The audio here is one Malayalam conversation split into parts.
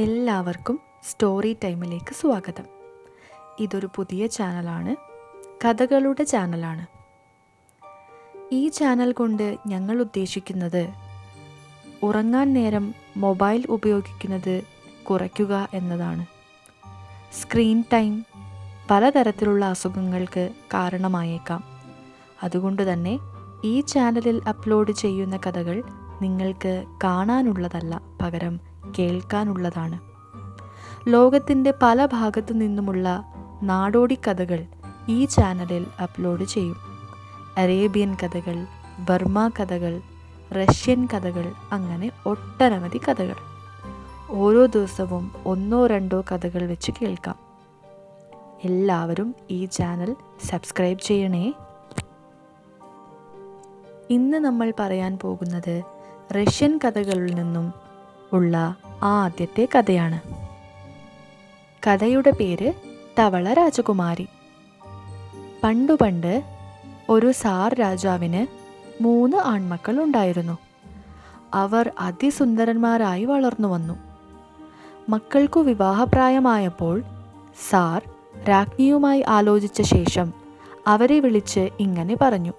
എല്ലാവർക്കും സ്റ്റോറി ടൈമിലേക്ക് സ്വാഗതം. ഇതൊരു പുതിയ ചാനലാണ്, കഥകളുടെ ചാനലാണ്. ഈ ചാനൽ കൊണ്ട് ഞങ്ങൾ ഉദ്ദേശിക്കുന്നത് ഉറങ്ങാൻ നേരം മൊബൈൽ ഉപയോഗിക്കുന്നത് കുറയ്ക്കുക എന്നതാണ്. സ്ക്രീൻ ടൈം പലതരത്തിലുള്ള അസുഖങ്ങൾക്ക് കാരണമായേക്കാം. അതുകൊണ്ട് തന്നെ ഈ ചാനലിൽ അപ്ലോഡ് ചെയ്യുന്ന കഥകൾ നിങ്ങൾക്ക് കാണാനുള്ളതല്ല, പകരം കേൾക്കാനുള്ളതാണ്. ലോകത്തിൻ്റെ പല ഭാഗത്തു നിന്നുമുള്ള നാടോടി കഥകൾ ഈ ചാനലിൽ അപ്ലോഡ് ചെയ്യും. അറേബ്യൻ കഥകൾ, ബർമ കഥകൾ, റഷ്യൻ കഥകൾ, അങ്ങനെ ഒട്ടനവധി കഥകൾ. ഓരോ ദിവസവും 1-2 കഥകൾ വെച്ച് കേൾക്കാം. എല്ലാവരും ഈ ചാനൽ സബ്സ്ക്രൈബ് ചെയ്യണേ. ഇന്ന് നമ്മൾ പറയാൻ പോകുന്നത് റഷ്യൻ കഥകളിൽ നിന്നും ഉള്ള ആദ്യത്തെ കഥയാണ്. കഥയുടെ പേര് തവള രാജകുമാരി. പണ്ട് ഒരു സാർ രാജാവിന് 3 ആൺമക്കൾ ഉണ്ടായിരുന്നു. അവർ അതിസുന്ദരന്മാരായി വളർന്നു വന്നു. മക്കൾക്കു വിവാഹപ്രായമായപ്പോൾ സാർ രാജ്ഞിയുമായി ആലോചിച്ച ശേഷം അവരെ വിളിച്ച് ഇങ്ങനെ പറഞ്ഞു: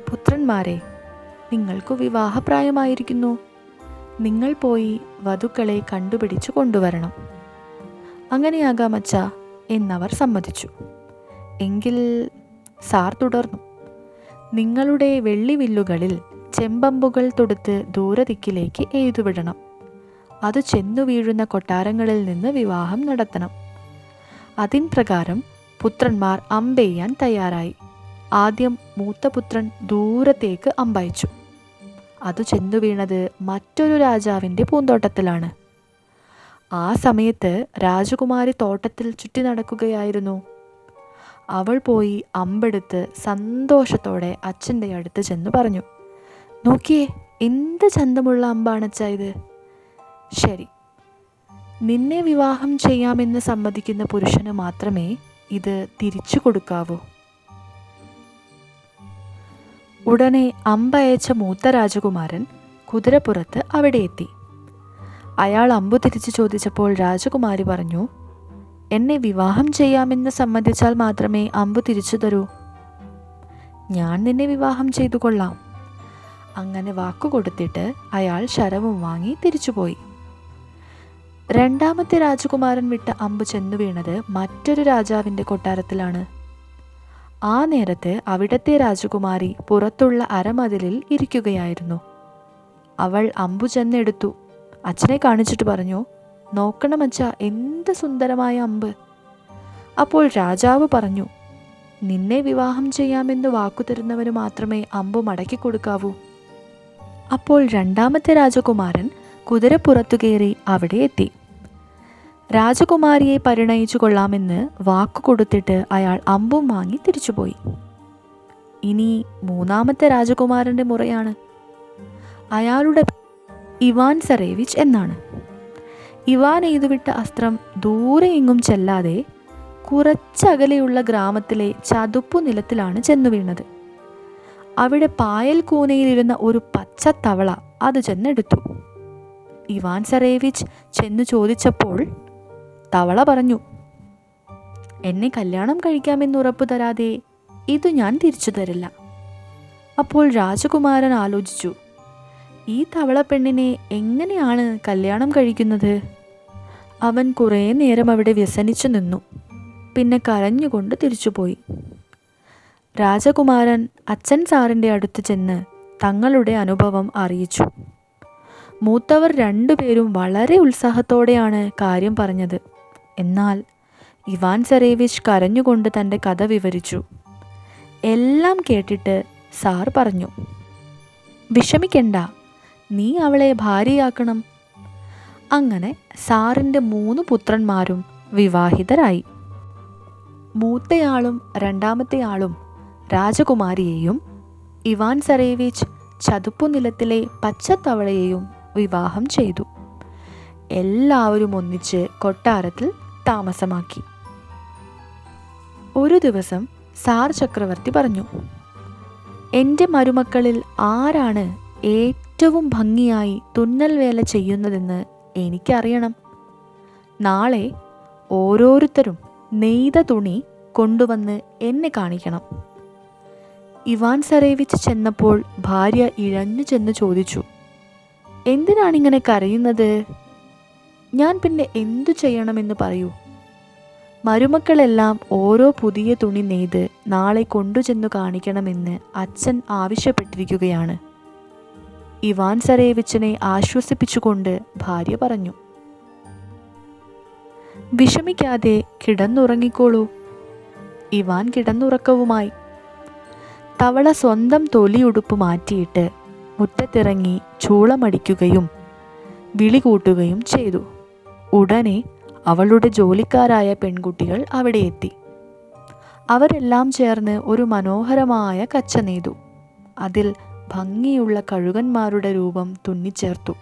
പുത്രന്മാരെ, നിങ്ങൾക്കു വിവാഹപ്രായമായിരിക്കുന്നു. നിങ്ങൾ പോയി വധുക്കളെ കണ്ടുപിടിച്ചു കൊണ്ടുവരണം. അങ്ങനെയാകാം അച്ഛാ എന്നവർ സമ്മതിച്ചു. എങ്കിൽ സാർ തുടർന്നു: നിങ്ങളുടെ വെള്ളിവില്ലുകളിൽ ചെമ്പമ്പുകൾ തൊടുത്ത് ദൂരദിക്കിലേക്ക് എഴുതുവിടണം. അത് ചെന്നു വീഴുന്ന കൊട്ടാരങ്ങളിൽ നിന്ന് വിവാഹം നടത്തണം. അതിൻ പ്രകാരം പുത്രന്മാർ അമ്പെയ്യാൻ തയ്യാറായി. ആദ്യം മൂത്ത പുത്രൻ ദൂരത്തേക്ക് അമ്പയച്ചു. അത് ചെന്നു വീണത് മറ്റൊരു രാജാവിൻ്റെ പൂന്തോട്ടത്തിലാണ്. ആ സമയത്ത് രാജകുമാരി തോട്ടത്തിൽ ചുറ്റി നടക്കുകയായിരുന്നു. അവൾ പോയി അമ്പെടുത്ത് സന്തോഷത്തോടെ അച്ഛൻ്റെ അടുത്ത് ചെന്ന് പറഞ്ഞു: നോക്കിയേ, എന്ത് ചന്തമുള്ള അമ്പാണച്ചാ ഇത്. ശരി, നിന്നെ വിവാഹം ചെയ്യാമെന്ന് സമ്മതിക്കുന്ന പുരുഷന് മാത്രമേ ഇത് തിരിച്ചു കൊടുക്കാവൂ. ഉടനെ അമ്പയച്ച മൂത്ത രാജകുമാരൻ കുതിരപ്പുറത്ത് അവിടെ എത്തി. അയാൾ അമ്പു തിരിച്ചു ചോദിച്ചപ്പോൾ രാജകുമാരി പറഞ്ഞു: എന്നെ വിവാഹം ചെയ്യാമെന്ന് സമ്മതിച്ചാൽ മാത്രമേ അമ്പു തിരിച്ചു തരൂ. ഞാൻ നിന്നെ വിവാഹം ചെയ്തു കൊള്ളാം. അങ്ങനെ വാക്കുകൊടുത്തിട്ട് അയാൾ ശരവും വാങ്ങി തിരിച്ചുപോയി. രണ്ടാമത്തെ രാജകുമാരൻ വിട്ട അമ്പ് ചെന്നു വീണത് മറ്റൊരു രാജാവിൻ്റെ കൊട്ടാരത്തിലാണ്. ആ നേരത്ത് അവിടത്തെ രാജകുമാരി പുറത്തുള്ള അരമതിലിൽ ഇരിക്കുകയായിരുന്നു. അവൾ അമ്പു ചെന്നെടുത്തു. അച്ഛനെ കാണിച്ചിട്ട് പറഞ്ഞു: നോക്കണം അച്ഛാ, എന്ത് സുന്ദരമായ അമ്പ്. അപ്പോൾ രാജാവ് പറഞ്ഞു: നിന്നെ വിവാഹം ചെയ്യാമെന്ന് വാക്കു തരുന്നവന് മാത്രമേ അമ്പു മടക്കി കൊടുക്കാവൂ. അപ്പോൾ രണ്ടാമത്തെ രാജകുമാരൻ കുതിരപ്പുറത്തു കയറി അവിടെ എത്തി. രാജകുമാരിയെ പരിണയിച്ചു കൊള്ളാമെന്ന് വാക്കു കൊടുത്തിട്ട് അയാൾ അമ്പും വാങ്ങി തിരിച്ചുപോയി. ഇനി മൂന്നാമത്തെ രാജകുമാരൻ്റെ മുറയാണ്. അയാളുടെ ഇവാൻ സറേവിച്ച് എന്നാണ്. ഇവാൻ എയ്തുവിട്ട അസ്ത്രം ദൂരെ എങ്ങും ചെല്ലാതെ കുറച്ചകലെയുള്ള ഗ്രാമത്തിലെ ചതുപ്പു നിലത്തിലാണ് ചെന്നു വീണത്. അവിടെ പായൽ കൂനയിലിരുന്ന ഒരു പച്ച തവള അത് ചെന്നെടുത്തു. ഇവാൻ സറേവിച്ച് ചെന്നു ചോദിച്ചപ്പോൾ തവള പറഞ്ഞു: എന്നെ കല്യാണം കഴിക്കാമെന്ന് ഉറപ്പു തരാതെ ഇത് ഞാൻ തിരിച്ചു തരില്ല. അപ്പോൾ രാജകുമാരൻ ആലോചിച്ചു: ഈ തവള പെണ്ണിനെ എങ്ങനെയാണ് കല്യാണം കഴിക്കുന്നത്? അവൻ കുറേ നേരം അവിടെ വ്യസനിച്ചു നിന്നു. പിന്നെ കരഞ്ഞുകൊണ്ട് തിരിച്ചുപോയി. രാജകുമാരൻ അച്ഛൻ സാറിൻ്റെ അടുത്ത് ചെന്ന് തങ്ങളുടെ അനുഭവം അറിയിച്ചു. മൂത്തവർ 2 പേരും വളരെ ഉത്സാഹത്തോടെയാണ് കാര്യം പറഞ്ഞത്. എന്നാൽ ഇവാൻ സറേവിച്ച് കരഞ്ഞുകൊണ്ട് തൻ്റെ കഥ വിവരിച്ചു. എല്ലാം കേട്ടിട്ട് സാർ പറഞ്ഞു: വിഷമിക്കണ്ട, നീ അവളെ ഭാര്യയാക്കണം. അങ്ങനെ സാറിൻ്റെ 3 പുത്രന്മാരും വിവാഹിതരായി. മൂത്തയാളും രണ്ടാമത്തെയാളും രാജകുമാരിയെയും ഇവാൻ സറേവിച്ച് ചതുപ്പുനിലത്തിലെ പച്ചത്തവളയെയും വിവാഹം ചെയ്തു. എല്ലാവരും ഒന്നിച്ച് കൊട്ടാരത്തിൽ താമസമാക്കി. ഒരു ദിവസം സാർ ചക്രവർത്തി പറഞ്ഞു: എൻ്റെ മരുമക്കളിൽ ആരാണ് ഏറ്റവും ഭംഗിയായി തുന്നൽ വേല ചെയ്യുന്നതെന്ന് എനിക്കറിയണം. നാളെ ഓരോരുത്തരും നെയ്ത തുണി കൊണ്ടുവന്ന് എന്നെ കാണിക്കണം. ഇവാൻ സരേവിച്ച് ചെന്നപ്പോൾ ഭാര്യ ഇഴഞ്ഞു ചെന്ന് ചോദിച്ചു, എന്തിനാണിങ്ങനെ കരയുന്നത്? ഞാൻ പിന്നെ എന്തു ചെയ്യണമെന്ന് പറയൂ. മരുമക്കളെല്ലാം ഓരോ പുതിയ തുണി നെയ്ത് നാളെ കൊണ്ടുചെന്നു കാണിക്കണമെന്ന് അച്ഛൻ ആവശ്യപ്പെട്ടിരിക്കുകയാണ്. ഇവാൻ സരേവിച്ചിനെ ആശ്വസിപ്പിച്ചുകൊണ്ട് ഭാര്യ പറഞ്ഞു. വിഷമിക്കാതെ കിടന്നുറങ്ങിക്കോളൂ. ഇവാൻ കിടന്നുറക്കവുമായി. തവള സ്വന്തം തൊലിയുടുപ്പ് മാറ്റിയിട്ട് മുറ്റത്തിറങ്ങി ചൂളമടിക്കുകയും വിളി കൂട്ടുകയും ചെയ്തു. ഉടനെ അവളുടെ ജോലിക്കാരായ പെൺകുട്ടികൾ അവിടെ എത്തി. അവരെല്ലാം ചേർന്ന് ഒരു മനോഹരമായ കച്ച നെയ്തു. അതിൽ ഭംഗിയുള്ള കഴുകന്മാരുടെ രൂപം തുന്നിച്ചേർത്തു.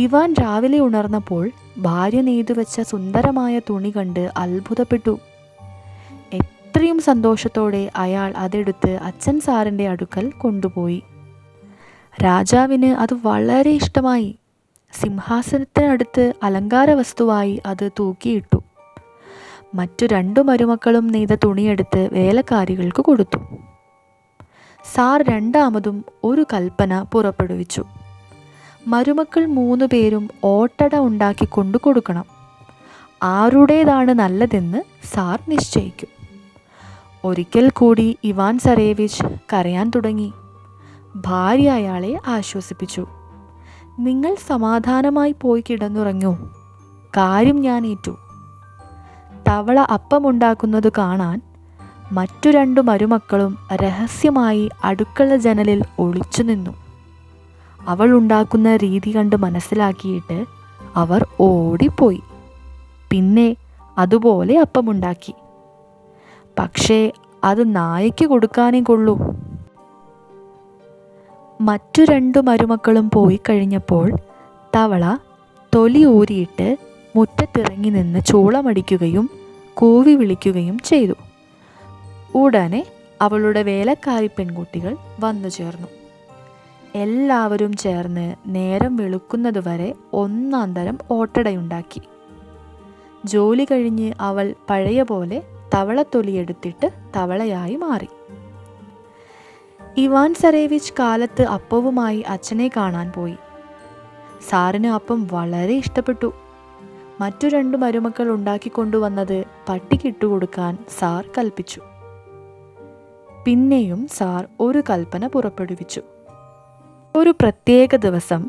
ഇവാൻ രാവിലെ ഉണർന്നപ്പോൾ ഭാര്യ നെയ്തുവെച്ച സുന്ദരമായ തുണി കണ്ട് അത്ഭുതപ്പെട്ടു. എത്രയും സന്തോഷത്തോടെ അയാൾ അതെടുത്ത് അച്ഛൻ സാറിൻ്റെ അടുക്കൽ കൊണ്ടുപോയി. രാജാവിന് അത് വളരെ ഇഷ്ടമായി. സിംഹാസനത്തിനടുത്ത് അലങ്കാര വസ്തുവായി അത് തൂക്കിയിട്ടു. മറ്റു 2 മരുമക്കളും നെയ്ത തുണിയെടുത്ത് വേലക്കാരികൾക്ക് കൊടുത്തു. സാർ രണ്ടാമതും ഒരു കൽപ്പന പുറപ്പെടുവിച്ചു. മരുമക്കൾ 3 പേരും ഓട്ടട ഉണ്ടാക്കി കൊണ്ടു കൊടുക്കണം. ആരുടേതാണ് നല്ലതെന്ന് സാർ നിശ്ചയിക്കും. ഒരിക്കൽ കൂടി ഇവാൻ സരേവിച്ച് കരയാൻ തുടങ്ങി. ഭാര്യ അയാളെ ആശ്വസിപ്പിച്ചു. നിങ്ങൾ സമാധാനമായി പോയി കിടന്നുറങ്ങൂ. കാര്യം ഞാൻ ഏറ്റു. തവള അപ്പമുണ്ടാക്കുന്നത് കാണാൻ മറ്റു 2 മരുമക്കളും രഹസ്യമായി അടുക്കള ജനലിൽ ഒളിച്ചു നിന്നു. അവൾ ഉണ്ടാക്കുന്ന രീതി കണ്ട് മനസ്സിലാക്കിയിട്ട് അവർ ഓടിപ്പോയി. പിന്നെ അതുപോലെ അപ്പമുണ്ടാക്കി. പക്ഷേ അത് നായയ്ക്ക് കൊടുക്കാനേ കൊള്ളൂ. മറ്റു 2 മരുമക്കളും പോയി കഴിഞ്ഞപ്പോൾ തവള തൊലി ഊരിയിട്ട് മുറ്റത്തിറങ്ങി നിന്ന് ചൂളമടിക്കുകയും കൂവി വിളിക്കുകയും ചെയ്തു. ഉടനെ അവളുടെ വേലക്കാരി പെൺകുട്ടികൾ വന്നു ചേർന്നു. എല്ലാവരും ചേർന്ന് നേരം വെളുക്കുന്നതുവരെ ഒന്നാന്തരം ഓട്ടടയുണ്ടാക്കി. ജോലി കഴിഞ്ഞ് അവൾ പഴയ പോലെ തവളത്തൊലിയെടുത്തിട്ട് തവളയായി മാറി. ഇവാൻ സരേവിച്ച് കാലത്ത് അപ്പവുമായി അച്ഛനെ കാണാൻ പോയി. സാറിന് അപ്പം വളരെ ഇഷ്ടപ്പെട്ടു. മറ്റു 2 മരുമക്കൾ ഉണ്ടാക്കിക്കൊണ്ടുവന്നത് പട്ടിക്കിട്ടുകൊടുക്കാൻ സാർ കൽപ്പിച്ചു. പിന്നെയും സാർ ഒരു കൽപ്പന പുറപ്പെടുവിച്ചു. ഒരു പ്രത്യേക ദിവസം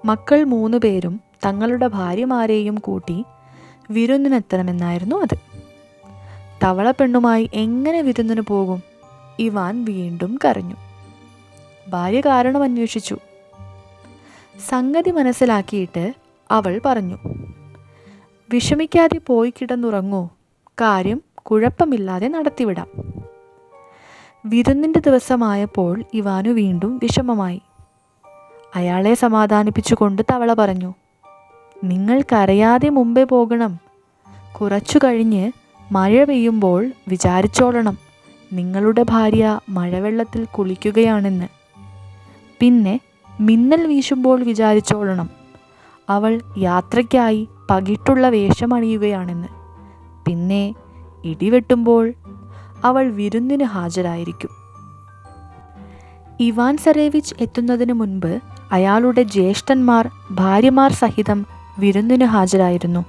മക്കൾ 3 പേരും തങ്ങളുടെ ഭാര്യമാരെയും കൂട്ടി വിരുന്നിനെത്തണമെന്നായിരുന്നു അത്. തവള പെണ്ണുമായി എങ്ങനെ വിരുന്നിന് പോകും? ഇവാൻ വീണ്ടും കരഞ്ഞു. ഭാര്യ കാരണം അന്വേഷിച്ചു. സംഗതി മനസ്സിലാക്കിയിട്ട് അവൾ പറഞ്ഞു, വിഷമിക്കാതെ പോയി കിടന്നുറങ്ങൂ. കാര്യം കുഴപ്പമില്ലാതെ നടത്തിവിടാം. വിരുന്നിൻ്റെ ദിവസമായപ്പോൾ ഇവാനു വീണ്ടും വിഷമമായി. അയാളെ സമാധാനിപ്പിച്ചുകൊണ്ട് തവള പറഞ്ഞു, നിങ്ങൾ കരയാതെ മുമ്പേ പോകണം. കുറച്ചു കഴിഞ്ഞ് മഴ പെയ്യുമ്പോൾ വിചാരിച്ചോളണം നിങ്ങളുടെ ഭാര്യ മഴവെള്ളത്തിൽ കുളിക്കുകയാണെന്ന്. പിന്നെ മിന്നൽ വീശുമ്പോൾ വിചാരിച്ചോളണം അവൾ യാത്രയ്ക്കായി പകിട്ടുള്ള വേഷമണിയുകയാണെന്ന്. പിന്നെ ഇടിവെട്ടുമ്പോൾ അവൾ വിരുന്നിന് ഹാജരായിരിക്കും. ഇവാൻ സരേവിച്ച് എത്തുന്നതിന് മുൻപ് അയാളുടെ ജ്യേഷ്ഠന്മാർ ഭാര്യമാർ സഹിതം വിരുന്നിന് ഹാജരായിരുന്നു.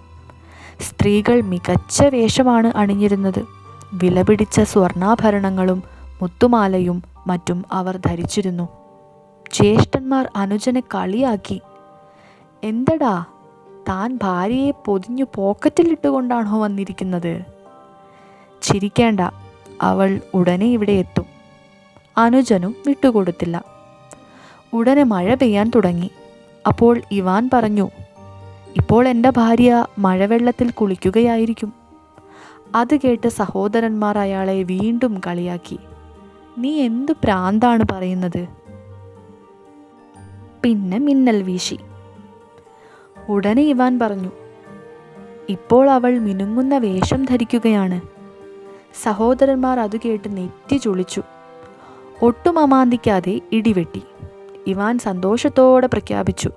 സ്ത്രീകൾ മികച്ച വേഷമാണ് അണിഞ്ഞിരുന്നത്. വിലപിടിച്ച സ്വർണ്ണാഭരണങ്ങളും മുത്തുമാലയും മറ്റും അവർ ധരിച്ചിരുന്നു. ജ്യേഷ്ഠന്മാർ അനുജനെ കളിയാക്കി. എന്തടാ, താൻ ഭാര്യയെ പൊതിഞ്ഞു പോക്കറ്റിലിട്ടുകൊണ്ടാണോ വന്നിരിക്കുന്നത്? ചിരിക്കേണ്ട, അവൾ ഉടനെ ഇവിടെ എത്തും. അനുജനും വിട്ടുകൊടുത്തില്ല. ഉടനെ മഴ പെയ്യാൻ തുടങ്ങി. അപ്പോൾ ഇവാൻ പറഞ്ഞു, ഇപ്പോൾ എൻ്റെ ഭാര്യ മഴവെള്ളത്തിൽ കുളിക്കുകയായിരിക്കും. അത് കേട്ട് സഹോദരന്മാർ അയാളെ വീണ്ടും കളിയാക്കി. നീ എന്തു പ്രാന്താണ് പറയുന്നത്? പിന്നെ മിന്നൽ വീശി. ഉടനെ ഇവാൻ പറഞ്ഞു, ഇപ്പോൾ അവൾ മിനുങ്ങുന്ന വേഷം ധരിക്കുകയാണ്. സഹോദരന്മാർ അത് കേട്ട് നെറ്റി ചുളിച്ചു. ഒട്ടും അമാന്തിക്കാതെ ഇടിവെട്ടി. ഇവാൻ സന്തോഷത്തോടെ പ്രഖ്യാപിച്ചു,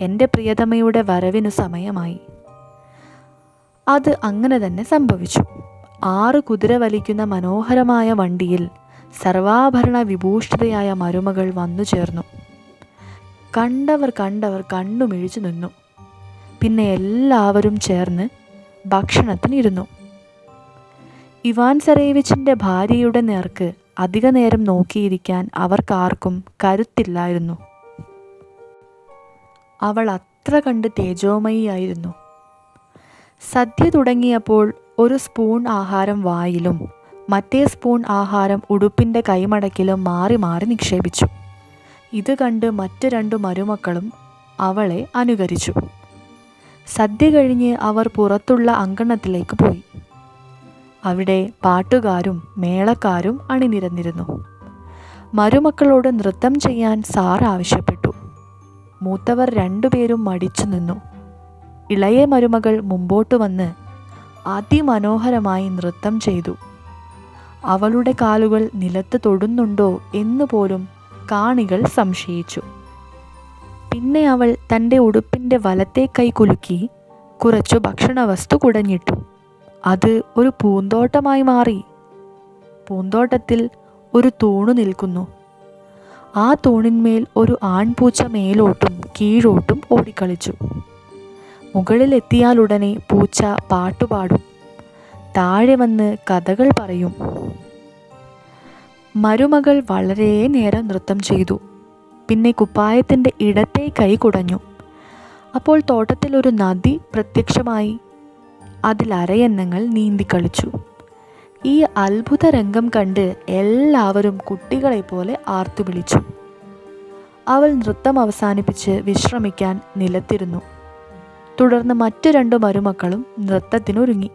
എൻ്റെ പ്രിയതമയുടെ വരവിനു സമയമായി. അത് അങ്ങനെ തന്നെ സംഭവിച്ചു. 6 കുതിര വലിക്കുന്ന മനോഹരമായ വണ്ടിയിൽ സർവാഭരണ വിഭൂഷിതയായ മരുമകൾ വന്നു ചേർന്നു. കണ്ടവർ കണ്ണുമിഴിച്ചു നിന്നു. പിന്നെ എല്ലാവരും ചേർന്ന് ഭക്ഷണത്തിനിരുന്നു. ഇവാൻ സരേവിച്ചിൻ്റെ ഭാര്യയുടെ നേർക്ക് അധിക നേരം നോക്കിയിരിക്കാൻ അവർക്കാർക്കും കരുത്തില്ലായിരുന്നു. അവൾ അത്ര കണ്ട് തേജോമയിയായിരുന്നു. സദ്യ തുടങ്ങിയപ്പോൾ ഒരു സ്പൂൺ ആഹാരം വായിലും മറ്റേ സ്പൂൺ ആഹാരം ഉടുപ്പിൻ്റെ കൈമടക്കിലും മാറി മാറി നിക്ഷേപിച്ചു. ഇത് കണ്ട് മറ്റു 2 മരുമക്കളും അവളെ അനുകരിച്ചു. സദ്യ കഴിഞ്ഞ് അവർ പുറത്തുള്ള അങ്കണത്തിലേക്ക് പോയി. അവിടെ പാട്ടുകാരും മേളക്കാരും അണിനിരന്നിരുന്നു. മരുമക്കളോട് നൃത്തം ചെയ്യാൻ സാർ ആവശ്യപ്പെട്ടു. മൂത്തവർ 2 പേരും മടിച്ചു നിന്നു. ഇളയ മരുമകൾ മുമ്പോട്ട് വന്ന് അതിമനോഹരമായി നൃത്തം ചെയ്തു. അവളുടെ കാലുകൾ നിലത്ത് തൊടുന്നുണ്ടോ എന്ന് പോലും കാണികൾ സംശയിച്ചു. പിന്നെ അവൾ തൻ്റെ ഉടുപ്പിൻ്റെ വലത്തെ കൈ കുലുക്കി കുറച്ചു ഭക്ഷണവസ്തു കുടഞ്ഞിട്ടു. അത് ഒരു പൂന്തോട്ടമായി മാറി. പൂന്തോട്ടത്തിൽ ഒരു തൂണു നിൽക്കുന്നു. ആ തൂണിന്മേൽ ഒരു ആൺപൂച്ച മേലോട്ടും കീഴോട്ടും ഓടിക്കളിച്ചു. മുകളിലെത്തിയാലുടനെ പൂച്ച പാട്ടുപാടും, താഴെ വന്ന് കഥകൾ പറയും. മരുമകൾ വളരെ നേരം നൃത്തം ചെയ്തു. പിന്നെ കുപ്പായത്തിൻ്റെ ഇടത്തെ കൈ കുടഞ്ഞു. അപ്പോൾ തോട്ടത്തിൽ ഒരു നദി പ്രത്യക്ഷമായി. അതിൽ അരയന്നങ്ങൾ നീന്തിക്കളിച്ചു. ഈ അത്ഭുത രംഗം കണ്ട് എല്ലാവരും കുട്ടികളെപ്പോലെ ആർത്തു വിളിച്ചു. അവൾ നൃത്തം അവസാനിപ്പിച്ച് വിശ്രമിക്കാൻ നിലത്തിരുന്നു. തുടർന്ന് മറ്റു 2 മരുമക്കളും നൃത്തത്തിനൊരുങ്ങി.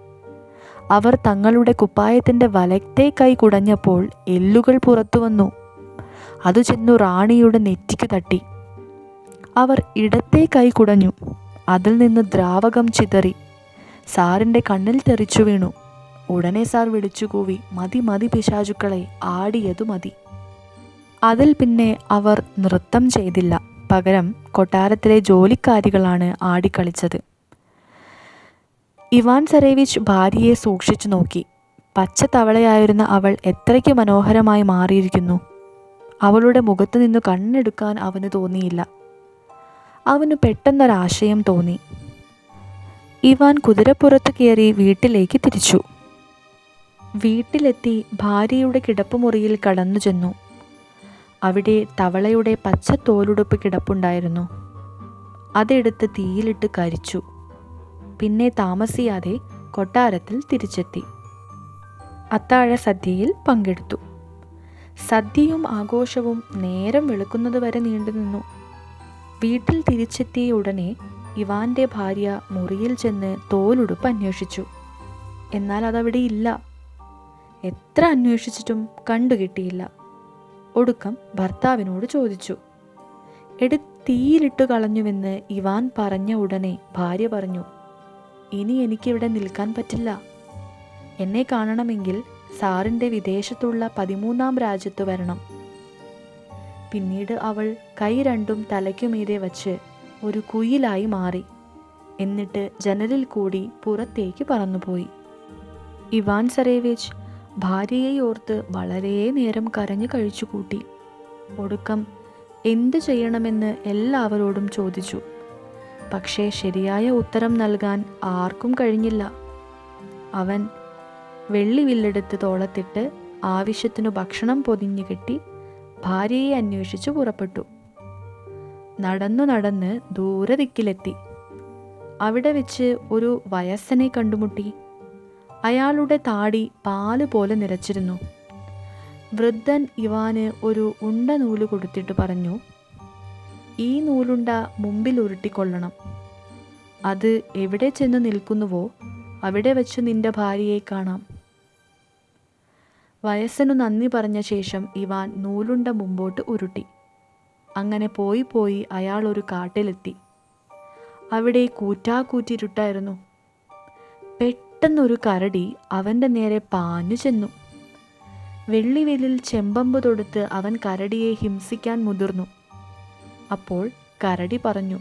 അവർ തങ്ങളുടെ കുപ്പായത്തിൻ്റെ വലത്തെ കൈ കുടഞ്ഞപ്പോൾ എല്ലുകൾ പുറത്തു വന്നു. അത് ചെന്നു റാണിയുടെ നെറ്റിക്ക് തട്ടി. അവർ ഇടത്തെ കൈ കുടഞ്ഞു. അതിൽ നിന്ന് ദ്രാവകം ചിതറി സാറിൻ്റെ കണ്ണിൽ തെറിച്ചു വീണു. ഉടനെ സാർ വിളിച്ചു കൂവി, മതി മതി പിശാചുക്കളെ, ആടിയതു മതി. അതിൽ പിന്നെ അവർ നൃത്തം ചെയ്തില്ല. പകരം കൊട്ടാരത്തിലെ ജോലിക്കാരികളാണ് ആടിക്കളിച്ചത്. ഇവാൻ സരേവിച്ച് ഭാര്യയെ സൂക്ഷിച്ചു നോക്കി. പച്ച തവളയായിരുന്ന അവൾ എത്രയ്ക്ക് മനോഹരമായി മാറിയിരിക്കുന്നു. അവളുടെ മുഖത്തു നിന്ന് കണ്ണെടുക്കാൻ അവന് തോന്നിയില്ല. അവന് പെട്ടെന്നൊരാശയം തോന്നി. ഇവാൻ കുതിരപ്പുറത്ത് കയറി വീട്ടിലേക്ക് തിരിച്ചു. വീട്ടിലെത്തി ഭാര്യയുടെ കിടപ്പുമുറിയിൽ കടന്നു ചെന്നു. അവിടെ തവളയുടെ പച്ച തോലുടുപ്പ് കിടപ്പുണ്ടായിരുന്നു. അതെടുത്ത് തീയിലിട്ട് കരിച്ചു. പിന്നെ താമസിയാതെ കൊട്ടാരത്തിൽ തിരിച്ചെത്തി. അത്താഴ സദ്യയിൽ പങ്കെടുത്തു. സദ്യയും ആഘോഷവും നേരം വെളുക്കുന്നത് വരെ നീണ്ടുനിന്നു. വീട്ടിൽ തിരിച്ചെത്തിയ ഉടനെ ഇവാൻ്റെ ഭാര്യ മുറിയിൽ ചെന്ന് തോലുടുപ്പ് അന്വേഷിച്ചു. എന്നാൽ അതവിടെ ഇല്ല. എത്ര അന്വേഷിച്ചിട്ടും കണ്ടുകിട്ടിയില്ല. ഒടുക്കം ഭർത്താവിനോട് ചോദിച്ചു. തീയിലിട്ടു കളഞ്ഞുവെന്ന് ഇവാൻ പറഞ്ഞ ഉടനെ ഭാര്യ പറഞ്ഞു, ഇനി എനിക്കിവിടെ നിൽക്കാൻ പറ്റില്ല. എന്നെ കാണണമെങ്കിൽ സാറിൻ്റെ വിദേശത്തുള്ള 13ാം രാജ്യത്ത് വരണം. പിന്നീട് അവൾ കൈ 2 തലയ്ക്കുമീതെ വച്ച് ഒരു കുയിലായി മാറി. എന്നിട്ട് ജനലിൽ കൂടി പുറത്തേക്ക് പറന്നുപോയി. ഇവാൻ സരേവിച്ച് ഭാര്യയെ ഓർത്ത് വളരെ നേരം കരഞ്ഞു കഴിച്ചു കൂട്ടി. ഒടുക്കം എന്തു ചെയ്യണമെന്ന് എല്ലാവരോടും ചോദിച്ചു. പക്ഷേ ശരിയായ ഉത്തരം നൽകാൻ ആർക്കും കഴിഞ്ഞില്ല. അവൻ വെള്ളിവില്ലെടുത്ത് തോളത്തിട്ട് ആവശ്യത്തിനു ഭക്ഷണം പൊതിഞ്ഞു കെട്ടി ഭാര്യയെ അന്വേഷിച്ചു പുറപ്പെട്ടു. നടന്ന് ദൂരെ ദിക്കിലെത്തി. അവിടെ വെച്ച് ഒരു വയസ്സനെ കണ്ടുമുട്ടി. അയാളുടെ താടി പാല് പോലെ നിറച്ചിരുന്നു. വൃദ്ധൻ ഇവാന് ഒരു ഉണ്ട നൂല് കൊടുത്തിട്ട് പറഞ്ഞു, ഈ നൂലുണ്ട മുമ്പിൽ ഉരുട്ടിക്കൊള്ളണം. അത് എവിടെ ചെന്ന് നിൽക്കുന്നുവോ അവിടെ വെച്ച് നിന്റെ ഭാര്യയെ കാണാം. വയസ്സനു നന്ദി പറഞ്ഞ ശേഷം ഇവാൻ നൂലുണ്ട മുമ്പോട്ട് ഉരുട്ടി. അങ്ങനെ പോയി അയാൾ ഒരു കാട്ടിലെത്തി. അവിടെ കൂറ്റാക്കൂറ്റിരുട്ടായിരുന്നു. പെട്ടെന്നൊരു കരടി അവൻ്റെ നേരെ പാഞ്ഞു ചെന്നു. വെള്ളിവെലിൽ ചെമ്പമ്പ് തൊടുത്ത് അവൻ കരടിയെ ഹിംസിക്കാൻ മുതിർന്നു. അപ്പോൾ കരടി പറഞ്ഞു,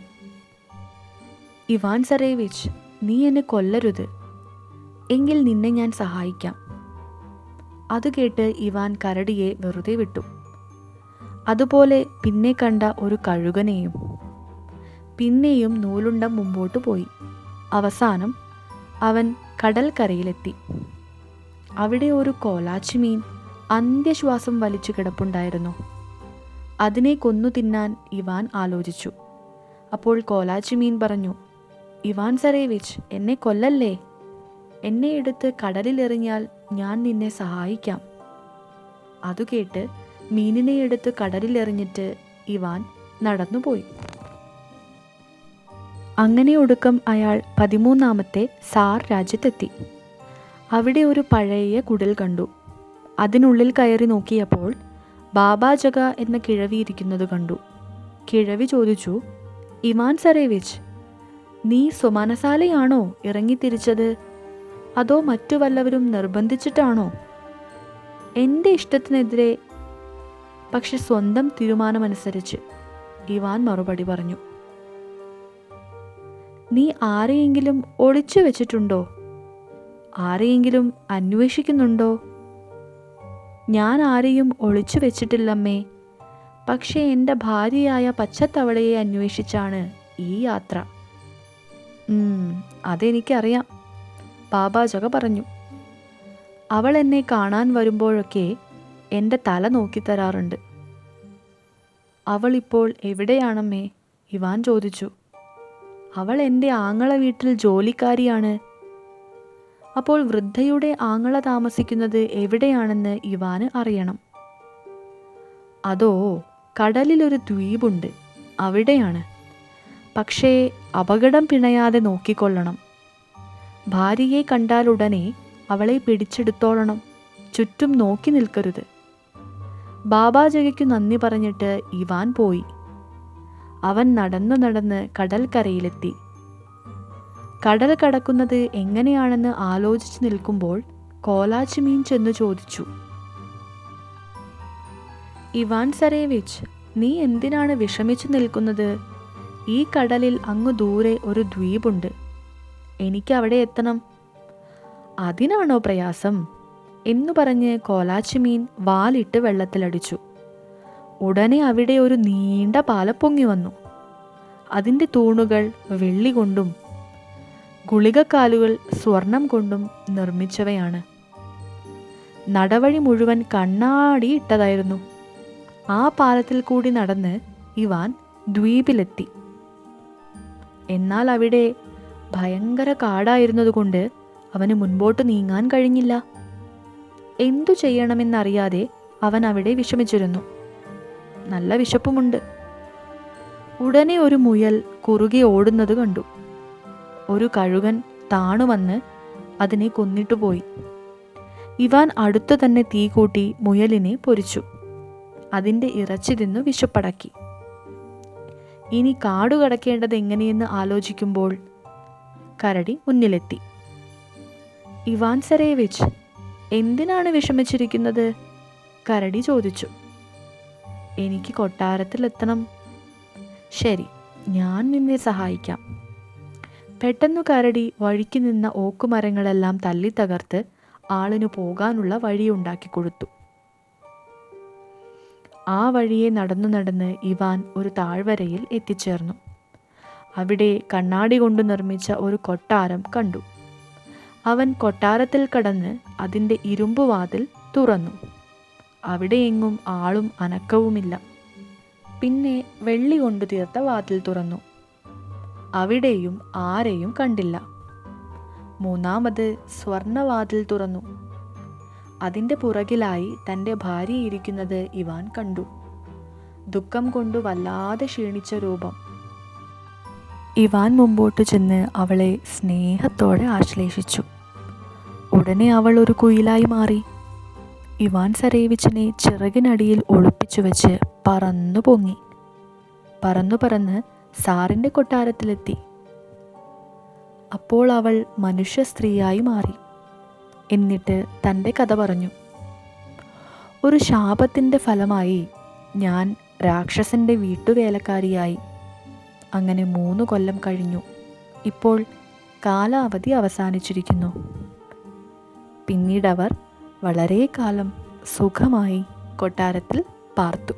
ഇവാൻ സരേവിച്ച്, നീ എന്നെ കൊല്ലരുത്, എങ്കിൽ നിന്നെ ഞാൻ സഹായിക്കാം. അത് കേട്ട് ഇവാൻ കരടിയെ വെറുതെ വിട്ടു. അതുപോലെ പിന്നെ കണ്ട ഒരു കഴുകനെയും. പിന്നെയും നൂലുണ്ടം മുമ്പോട്ട് പോയി. അവസാനം അവൻ കടൽക്കരയിലെത്തി. അവിടെ ഒരു കോലാച്ചിമീൻ അന്ത്യശ്വാസം വലിച്ചു കിടപ്പുണ്ടായിരുന്നു. അതിനെ കൊന്നു തിന്നാൻ ഇവാൻ ആലോചിച്ചു. അപ്പോൾ കോലാച്ചിമീൻ പറഞ്ഞു, ഇവാൻ സരേവിച്ച്, എന്നെ കൊല്ലല്ലേ. എന്നെ എടുത്ത് കടലിലെറിഞ്ഞാൽ ഞാൻ നിന്നെ സഹായിക്കാം. അതു കേട്ട് മീനിനെ എടുത്ത് കടലിലെറിഞ്ഞിട്ട് ഇവാൻ നടന്നുപോയി. അങ്ങനെ ഒടുക്കം അയാൾ 13ാമത്തെ സാർ രാജ്യത്തെത്തി. അവിടെ ഒരു പഴയ കുടിൽ കണ്ടു. അതിനുള്ളിൽ കയറി നോക്കിയപ്പോൾ ബാബാജഗ എന്ന കിഴവി ഇരിക്കുന്നത് കണ്ടു. കിഴവി ചോദിച്ചു, ഇവാൻ സരേവിച്ച്, നീ സ്വമനസാലെയാണോ ഇറങ്ങിത്തിരിച്ചത്, അതോ മറ്റു വല്ലവരും നിർബന്ധിച്ചിട്ടാണോ? എൻ്റെ ഇഷ്ടത്തിനെതിരെ പക്ഷെ സ്വന്തം തീരുമാനമനുസരിച്ച്, ഇവാൻ മറുപടി പറഞ്ഞു. നീ ആരെയെങ്കിലും ഒളിച്ചു വെച്ചിട്ടുണ്ടോ? ആരെയെങ്കിലും അന്വേഷിക്കുന്നുണ്ടോ? ഞാൻ ആരെയും ഒളിച്ചു വെച്ചിട്ടില്ലമ്മേ. പക്ഷേ എൻ്റെ ഭാര്യയായ പച്ചത്തവളയെ അന്വേഷിച്ചാണ് ഈ യാത്ര. അതെനിക്കറിയാം, ബാബാജഗ പറഞ്ഞു. അവൾ എന്നെ കാണാൻ വരുമ്പോഴൊക്കെ എൻ്റെ തല നോക്കിത്തരാറുണ്ട്. അവൾ ഇപ്പോൾ എവിടെയാണമ്മേ? ഇവാൻ ചോദിച്ചു. അവൾ എൻ്റെ ആങ്ങള വീട്ടിൽ ജോലിക്കാരിയാണ്. അപ്പോൾ വൃദ്ധയുടെ ആങ്ങള താമസിക്കുന്നത് എവിടെയാണെന്ന് ഇവാന് അറിയണം. അതോ കടലിലൊരു ദ്വീപുണ്ട്, അവിടെയാണ്. പക്ഷേ അപകടം പിണയാതെ നോക്കിക്കൊള്ളണം. ഭാര്യയെ കണ്ടാലുടനെ അവളെ പിടിച്ചെടുത്തോളണം. ചുറ്റും നോക്കി നിൽക്കരുത്. ബാബാജഗയ്ക്കു നന്ദി പറഞ്ഞിട്ട് ഇവാൻ പോയി. അവൻ നടന്നു നടന്ന് കടൽക്കരയിലെത്തി. കടൽ കടക്കുന്നത് എങ്ങനെയാണെന്ന് ആലോചിച്ച് നിൽക്കുമ്പോൾ കോലാച്ചിമീൻ ചെന്നു ചോദിച്ചു, ഇവാൻ സരേവിച്ച്, നീ എന്തിനാണ് വിഷമിച്ചു നിൽക്കുന്നത്? ഈ കടലിൽ അങ്ങു ദൂരെ ഒരു ദ്വീപുണ്ട്. എനിക്ക് അവിടെ എത്തണം. അതിനാണോ പ്രയാസം എന്നു പറഞ്ഞ് കോലാച്ചിമീൻ വാലിട്ട് വെള്ളത്തിലടിച്ചു. ഉടനെ അവിടെ ഒരു നീണ്ട പാലം പൊങ്ങി വന്നു. അതിൻ്റെ തൂണുകൾ വെള്ളി കൊണ്ടും ഗുളികക്കാലുകൾ സ്വർണം കൊണ്ടും നിർമ്മിച്ചവയാണ്. നടവഴി മുഴുവൻ കണ്ണാടി ഇട്ടതായിരുന്നു. ആ പാലത്തിൽ കൂടി നടന്ന് ഇവാൻ ദ്വീപിലെത്തി. എന്നാൽ അവിടെ ഭയങ്കര കാടായിരുന്നതുകൊണ്ട് അവന് മുൻപോട്ട് നീങ്ങാൻ കഴിഞ്ഞില്ല. എന്തു ചെയ്യണമെന്നറിയാതെ അവൻ അവിടെ വിഷമിച്ചിരുന്നു. നല്ല വിശപ്പുമുണ്ട്. ഉടനെ ഒരു മുയൽ കുറുകെ ഓടുന്നത് കണ്ടു. ഒരു കഴുകൻ താണുവന്ന് അതിനെ കൊന്നിട്ടുപോയി. ഇവാൻ അടുത്തു തന്നെ തീ കൂട്ടി മുയലിനെ പൊരിച്ചു. അതിൻ്റെ ഇറച്ചി തിന്നു വിശപ്പടക്കി. ഇനി കാടു കടക്കേണ്ടത് എങ്ങനെയെന്ന് ആലോചിക്കുമ്പോൾ കരടി മുന്നിലെത്തി. ഇവാൻ സരേവിച്ച്, എന്തിനാണ് വിഷമിച്ചിരിക്കുന്നത്? കരടി ചോദിച്ചു. എനിക്ക് കൊട്ടാരത്തിലെത്തണം. ശരി, ഞാൻ നിന്നെ സഹായിക്കാം. പെട്ടെന്നു കരടി വഴിക്ക് നിന്ന ഓക്കുമരങ്ങളെല്ലാം തല്ലി തകർത്ത് ആളിനു പോകാനുള്ള വഴിയുണ്ടാക്കി കൊടുത്തു. ആ വഴിയെ നടന്നു നടന്ന് ഇവാൻ ഒരു താഴ്വരയിൽ എത്തിച്ചേർന്നു. അവിടെ കണ്ണാടി കൊണ്ട് നിർമ്മിച്ച ഒരു കൊട്ടാരം കണ്ടു. അവൻ കൊട്ടാരത്തിൽ കടന്ന് അതിൻ്റെ ഇരുമ്പുവാതിൽ തുറന്നു. അവിടെയെങ്ങും ആളും അനക്കവുമില്ല. പിന്നെ വെള്ളി കൊണ്ടു തീർത്ത വാതിൽ തുറന്നു. അവിടെയും ആരെയും കണ്ടില്ല. മൂന്നാമത് സ്വർണവാതിൽ തുറന്നു. അതിൻ്റെ പുറകിലായി തൻ്റെ ഭാര്യ ഇരിക്കുന്നത് ഇവാൻ കണ്ടു. ദുഃഖം കൊണ്ട് വല്ലാതെ ക്ഷീണിച്ച രൂപം. ഇവാൻ മുമ്പോട്ട് ചെന്ന് അവളെ സ്നേഹത്തോടെ ആശ്ലേഷിച്ചു. ഉടനെ അവൾ ഒരു കുയിലായി മാറി. ഇവാൻ സരേവിച്ചിനെ ചിറകിനടിയിൽ ഒളിപ്പിച്ചു വെച്ച് പറന്നു പൊങ്ങി. പറന്നു പറന്ന് സാറിൻ്റെ കൊട്ടാരത്തിലെത്തി. അപ്പോൾ അവൾ മനുഷ്യ സ്ത്രീയായി മാറി. എന്നിട്ട് തൻ്റെ കഥ പറഞ്ഞു. ഒരു ശാപത്തിൻ്റെ ഫലമായി ഞാൻ രാക്ഷസൻ്റെ വീട്ടുവേലക്കാരിയായി. അങ്ങനെ 3 കൊല്ലം കഴിഞ്ഞു. ഇപ്പോൾ കാലാവധി അവസാനിച്ചിരിക്കുന്നു. പിന്നീടവർ വളരെ കാലം സുഖമായി കൊട്ടാരത്തിൽ പാർത്തു.